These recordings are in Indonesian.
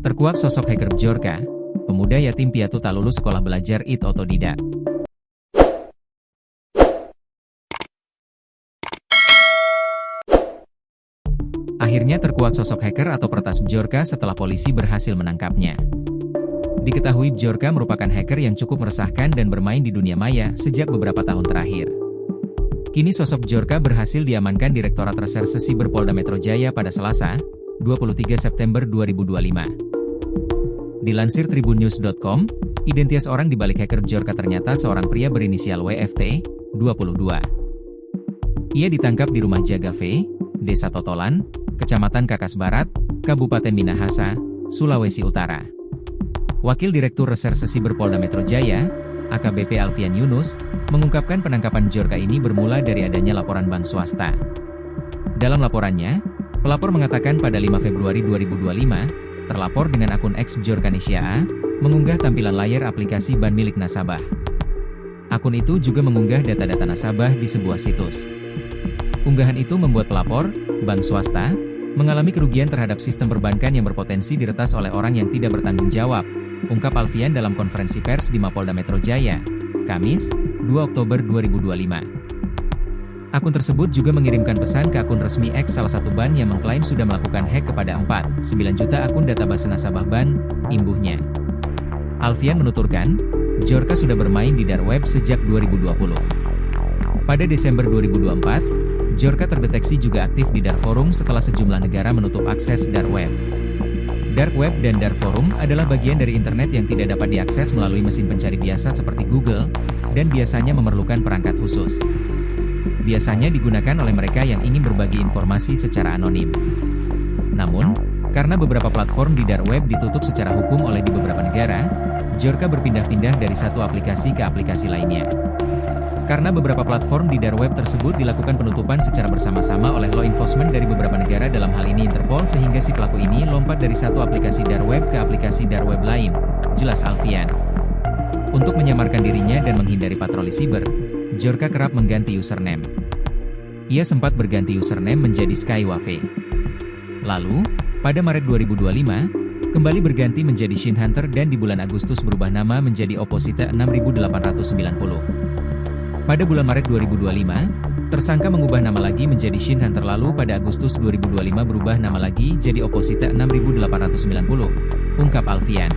Terkuak sosok hacker Bjorka, pemuda yatim piatu tak lulus sekolah belajar otodidak. Akhirnya terkuak sosok hacker atau peretas Bjorka setelah polisi berhasil menangkapnya. Diketahui Bjorka merupakan hacker yang cukup meresahkan dan bermain di dunia maya sejak beberapa tahun terakhir. Kini sosok Bjorka berhasil diamankan Direktorat Reserse Siber Polda Metro Jaya pada Selasa, 23 September 2025. Dilansir tribunnews.com, identitas orang di balik hacker Bjorka ternyata seorang pria berinisial WFT, 22. Ia ditangkap di rumah Jaga V, Desa Totolan, Kecamatan Kakas Barat, Kabupaten Minahasa, Sulawesi Utara. Wakil Direktur Reserse Siber Polda Metro Jaya, AKBP Alfian Yunus, mengungkapkan penangkapan Bjorka ini bermula dari adanya laporan bank swasta. Dalam laporannya, pelapor mengatakan pada 5 Februari 2025, terlapor dengan akun X Bjorka Nisya A, mengunggah tampilan layar aplikasi bank milik nasabah. Akun itu juga mengunggah data-data nasabah di sebuah situs. Unggahan itu membuat pelapor, bank swasta, mengalami kerugian terhadap sistem perbankan yang berpotensi diretas oleh orang yang tidak bertanggung jawab, ungkap Alfian dalam konferensi pers di Mapolda Metro Jaya, Kamis, 2 Oktober 2025. Akun tersebut juga mengirimkan pesan ke akun resmi X salah satu bank yang mengklaim sudah melakukan hack kepada 4,9 juta akun database nasabah bank, imbuhnya. Alfian menuturkan, Bjorka sudah bermain di dark web sejak 2020. Pada Desember 2024, Bjorka terdeteksi juga aktif di dark forum setelah sejumlah negara menutup akses dark web. Dark web dan dark forum adalah bagian dari internet yang tidak dapat diakses melalui mesin pencari biasa seperti Google, dan biasanya memerlukan perangkat khusus. Biasanya digunakan oleh mereka yang ingin berbagi informasi secara anonim. Namun, karena beberapa platform di dark web ditutup secara hukum oleh di beberapa negara, Bjorka berpindah-pindah dari satu aplikasi ke aplikasi lainnya. Karena beberapa platform di dark web tersebut dilakukan penutupan secara bersama-sama oleh law enforcement dari beberapa negara, dalam hal ini Interpol, sehingga si pelaku ini lompat dari satu aplikasi dark web ke aplikasi dark web lain, jelas Alfian. Untuk menyamarkan dirinya dan menghindari patroli siber, Bjorka kerap mengganti username. Ia sempat berganti username menjadi Skywave. Lalu, pada Maret 2025, kembali berganti menjadi Shin Hunter dan di bulan Agustus berubah nama menjadi Opposite 6890. Pada bulan Maret 2025, tersangka mengubah nama lagi menjadi Shin Hunter, lalu pada Agustus 2025 berubah nama lagi jadi Opposite 6890, ungkap Alfian.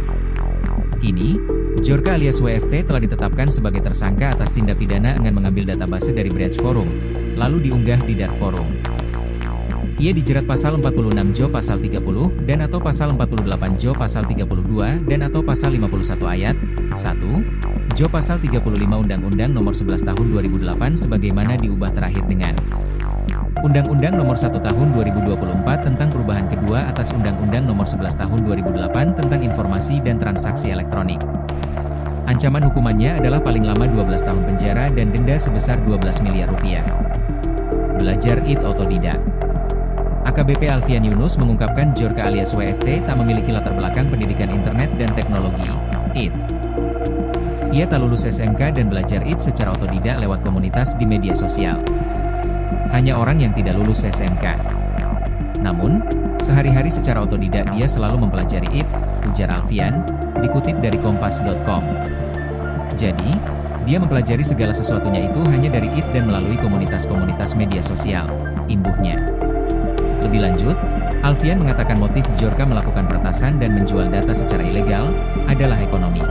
Kini, Bjorka alias WFT telah ditetapkan sebagai tersangka atas tindak pidana dengan mengambil database dari Breach Forum, lalu diunggah di Dark Forum. Ia dijerat pasal 46 Jo pasal 30 dan atau pasal 48 Jo pasal 32 dan atau pasal 51 ayat 1 Jo pasal 35 Undang-Undang Nomor 11 Tahun 2008 sebagaimana diubah terakhir dengan Undang-Undang Nomor 1 Tahun 2024 tentang perubahan kedua atas Undang-Undang Nomor 11 Tahun 2008 tentang informasi dan transaksi elektronik. Ancaman hukumannya adalah paling lama 12 tahun penjara dan denda sebesar 12 miliar rupiah. Belajar otodidak. AKBP Alfian Yunus mengungkapkan Bjorka alias WFT tak memiliki latar belakang pendidikan internet dan teknologi, Ia tak lulus SMK dan belajar secara otodidak lewat komunitas di media sosial. Hanya orang yang tidak lulus SMK. Namun, sehari-hari secara otodidak dia selalu mempelajari ujar Alfian, dikutip dari kompas.com. Jadi, dia mempelajari segala sesuatunya itu hanya dari dan melalui komunitas-komunitas media sosial, imbuhnya. Lebih lanjut, Alfian mengatakan motif Bjorka melakukan peretasan dan menjual data secara ilegal adalah ekonomi.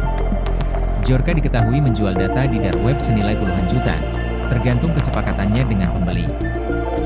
Bjorka diketahui menjual data di dark web senilai puluhan juta, tergantung kesepakatannya dengan pembeli.